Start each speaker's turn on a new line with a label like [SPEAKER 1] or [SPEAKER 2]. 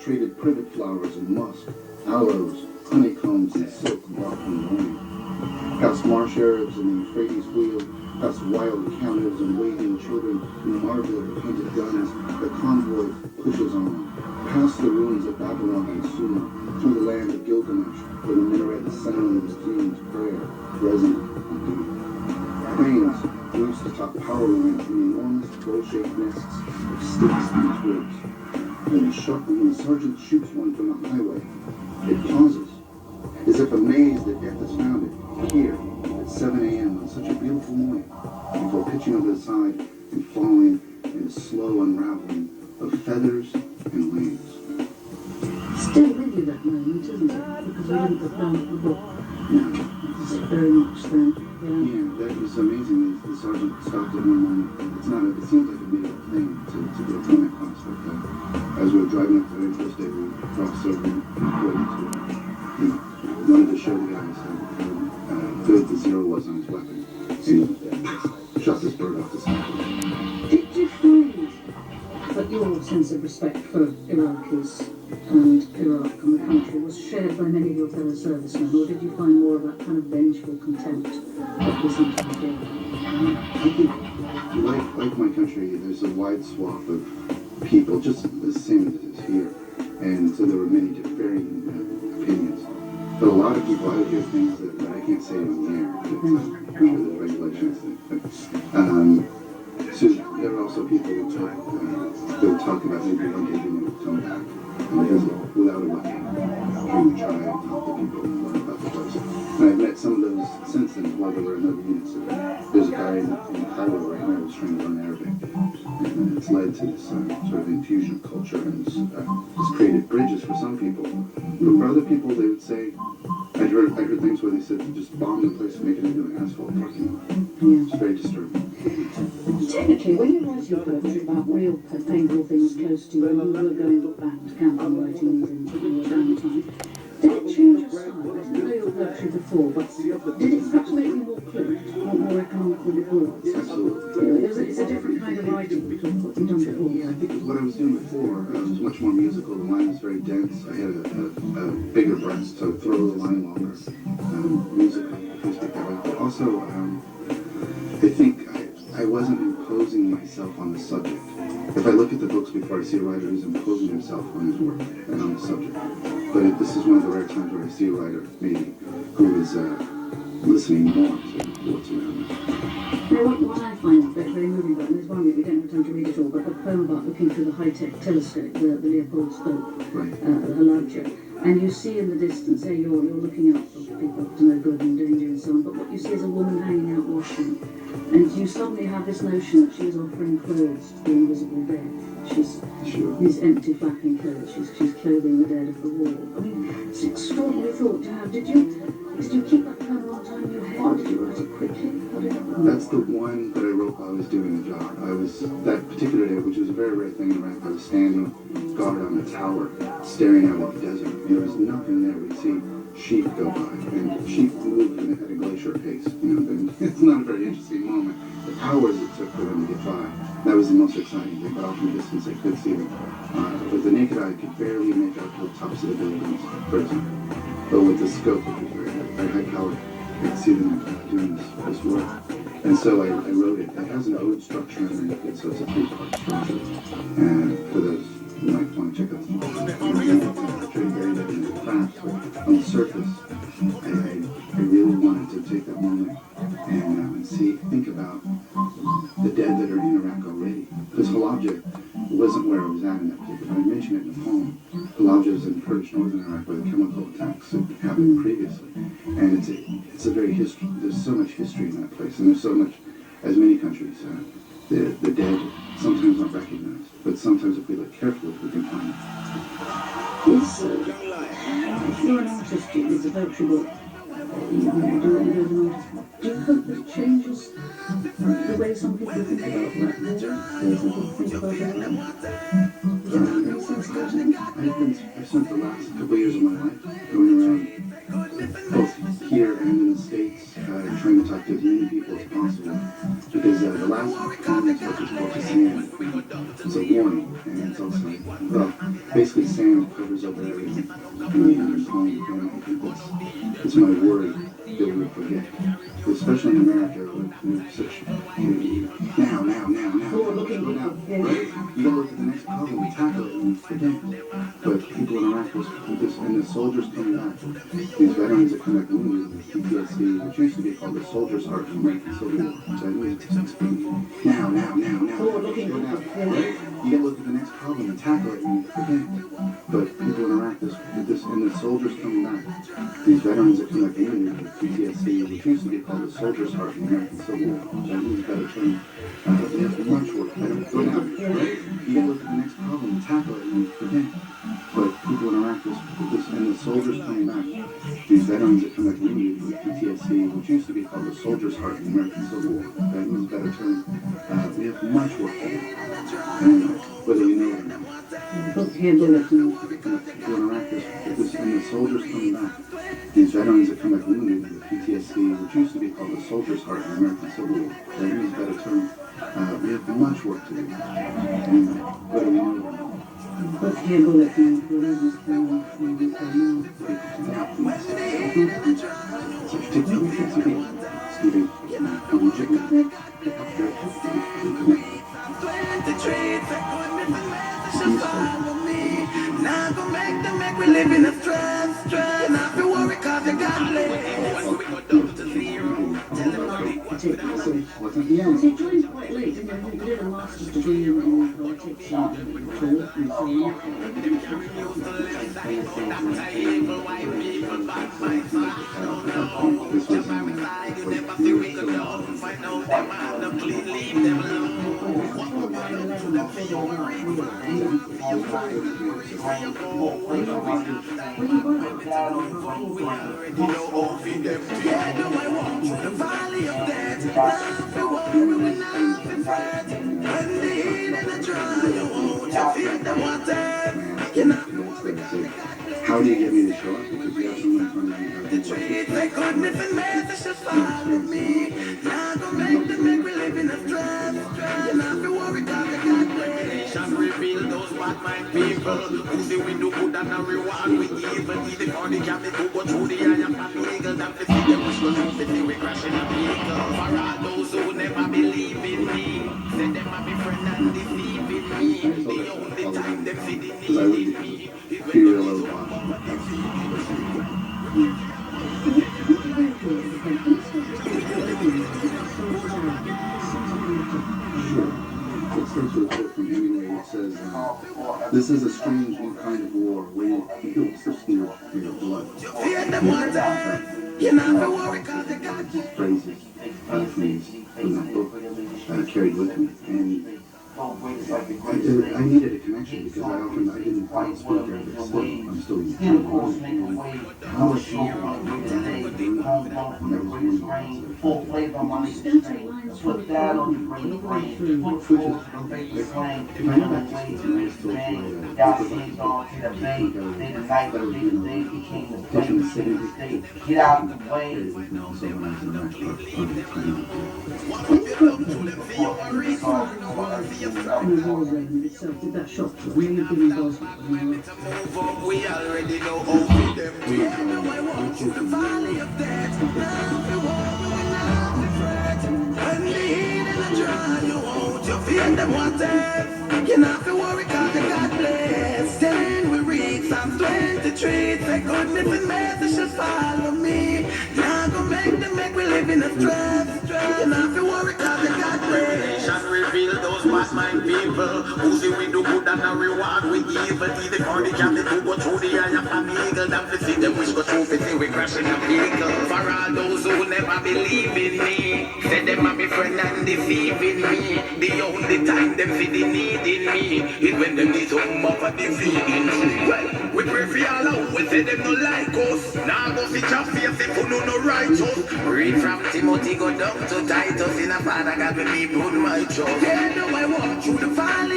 [SPEAKER 1] traded privet flowers and musk, aloes, honeycombs, and silk brought from Rome. Past marsh Arabs and the Euphrates wheel, past wild camels and waving children who marvel at the painted guns, the convoy pushes on. Past the ruins of Babylon and Sumer, through the land of Gilgamesh, where the minaret sounds King's prayer, resonant and deep. Planes roost atop power lines in enormous bowl-shaped nests of sticks and twigs. When the sergeant shoots one from the highway, it pauses, as if amazed that death has found it, here, at 7 a.m. on such a beautiful morning, before pitching over the side and falling in a slow unraveling of feathers and wings.
[SPEAKER 2] Still with you that moment, isn't it? Because we didn't look down at the book.
[SPEAKER 1] No.
[SPEAKER 2] It's very much then.
[SPEAKER 1] Yeah, that was amazing. The sergeant stopped at one moment. It seems like a made-up thing to do a comic class like that. As we were driving up to the first day, we crossed over and waited to, wanted to show the guys how good the zero was on his weapon. And he shot this bird off the side.
[SPEAKER 2] Did you find that your sense of respect for Iraqis and Iraq and the country was shared by many of your fellow servicemen, or did you find more of that kind of vengeful contempt that was in the day?
[SPEAKER 1] I think, like my country, there's a wide swath of people, just the same as it is here, and so there were many varying opinions. But a lot of people, I would hear things that I can't say on the air, because there's regulations. So there were also people who would talk about maybe one day being able to come back without a weapon, trying to try and help the people learn about the place. And I've met some of those since then while there were in other units. There's a guy in Cairo right now who's trying to learn Arabic. And it's led to this sort of infusion of culture, and it's created bridges for some people. But for other people, they would say, I heard things where they said just bomb the place and make it into an asphalt parking lot.
[SPEAKER 2] Yeah.
[SPEAKER 1] It's very disturbing.
[SPEAKER 2] Technically, when you write your poetry about real painful things close to you, and you were going back to camp and writing these in your downtime, did it change your style? I didn't know your poetry before, but did it perhaps make you more clipped, more economical with words?
[SPEAKER 1] Absolutely.
[SPEAKER 2] It's a different kind of writing from what you've done before.
[SPEAKER 1] Yeah, I think what I was doing before was much more musical. The line was very dense. I had a bigger breast, so I would throw the line longer. Musically, acoustic that way. But also, I think I wasn't imposing myself on the subject. If I look at the books before, I see a writer who's imposing himself on his work and on the subject. But this is one of the rare times where I see a writer, maybe, who is listening more to what's around me.
[SPEAKER 2] Now, what I find very, very moving about, and there's one that we don't have time to read it all, but the poem about looking through the high-tech telescope, the Leopold spoke,
[SPEAKER 1] Right.
[SPEAKER 2] Elijah, and you see in the distance, say you're looking out for people up to no good and danger and so on, but what you see is a woman hanging out washing, and you suddenly have this notion that she is offering clothes to the invisible dead. She's these empty, flapping clothes. She's clothing the dead of the war. I mean, it's an extraordinary thought to have. Did you keep that poem a long time in your head, or did you write it quickly?
[SPEAKER 1] That's the one that I wrote while I was doing the job. That particular day, which was a very rare thing in Iraq, I was standing guard on a tower, staring out at the desert. There was nothing there. We'd see sheep go by, and sheep move at a glacier pace. And it's not a very interesting moment. The hours it took for them to get by, that was the most exciting thing. But off in the distance, I could see them. With the naked eye, I could barely make out the tops of the buildings, for example. But with the scope, which was very high powered, I could see them doing this work. And so I wrote it. It has an ode structure underneath it, so it's a three-part structure. And for those who might want to check out the book, it's very buried in the craft. On the surface, I really wanted to take that moment and think about the dead that are in Iraq already. This Halabja wasn't where I was at in that particular, but I mentioned it in the poem. Halabja is in Kurdish northern Iraq where the chemical attacks had happened previously. And it's a very history, there's so much history in that place, and there's so much, as many countries, the dead sometimes not recognized, but sometimes if we look carefully, we can find it.
[SPEAKER 2] If you're an artist, it's a poetry book. Do you hope that changes the way some people think about that war? The way some people think about that?
[SPEAKER 1] I've spent the last couple of years of my life going around, both here and in the States, trying to talk to as many people as possible. Because the last comment book is called ptsd. It's a warning, and it's also, well, basically sand covers over everything. There's home, family. It's my worry that we would forget. Especially in America, with such now,
[SPEAKER 2] looking
[SPEAKER 1] now,
[SPEAKER 2] people. Yeah.
[SPEAKER 1] right? You gotta look at the next problem and tackle it and forget. But people in Iraq with this, and the soldiers coming back, these veterans that come back wounded with PTSD, which used to be called the soldier's heart from American Civil War. So I mean, now,
[SPEAKER 2] Looking people.
[SPEAKER 1] now,
[SPEAKER 2] Yeah.
[SPEAKER 1] right? You gotta look at the next problem and tackle it and forget. But people in Iraq with this, and the soldiers coming back, these veterans that come back wounded with PTSD, which used to be called the soldier's heart from American Civil War. So I mean, a better term. We have much work. I don't go now, right? You gotta look at the next problem and tackle it and forget. But people in Iraq with this, and the soldiers coming back, these veterans that come back wounded with PTSD, which used to be called the soldier's heart in the American Civil War. That means a better term. We have much work to do. And whether we know it or not. People in Iraq with this, and the soldiers coming back, these veterans that come back wounded with PTSD, which used to be called the soldier's heart in the American Civil War. That means a better term. We have much work to do. And whether we know it or not.
[SPEAKER 3] We live in a stress, not be worried cause you got late. We go down to zero. Tell them how
[SPEAKER 2] Yeah, so you joined quite late, didn't you? You did a master's degree in politics and talk and so on.
[SPEAKER 1] This was how do you get me to show up? Because you have someone in front of you.
[SPEAKER 3] They couldn't even make the shit follow me. Now go make them make me live in a stress. You not be worried cause they got nation reveal those bad mind people. Who say we do good and a reward we evil. Even for the captain who go through the eye of the eagle. And to see them wish to jump in we crash in a vehicle. For all those who never believe in me. Say them a be friend and deceiving me. The only time them see the need in me.
[SPEAKER 1] Figure a little watch. It starts with a quote from Hemingway. It says, "This is a strange new kind of war where you feel thirsty for your blood." Phrases, things from that book that I carried with me, and I needed a connection because I didn't speak there, but still, I'm still in the how much
[SPEAKER 4] full flavor money put that on the green plane, put food on the plane, the way y'all see on to the bay, they the night, they the day became the flame, state, get out of the way.
[SPEAKER 2] Did that shock you? When you've been involved with
[SPEAKER 3] we already know all of them. I want you the valley of death. When the heat and the dry, you won't. You feel them want death. You not to worry cause you got blessed. Then we read Psalm 23. Say goodness and mercy shall follow me. Now go make them make we live in a stress. You not to worry cause you got blessed. Reveal those bad mind people who say we do good and a reward we evil. Even for the captain who go through the eye of an eagle. And to see them wish go through, see we crash in a vehicle. For all those who never believe in me, say them a be friend and deceiving me. The only time them see the need in me is when them need some of a defeating. Well, we pray for all out, we say them no like us. Now go see your face if you know no righteous. Read from Timothy, go down to Titus. In a Father God with me, put my trust. Yeah, no, I walk through the valley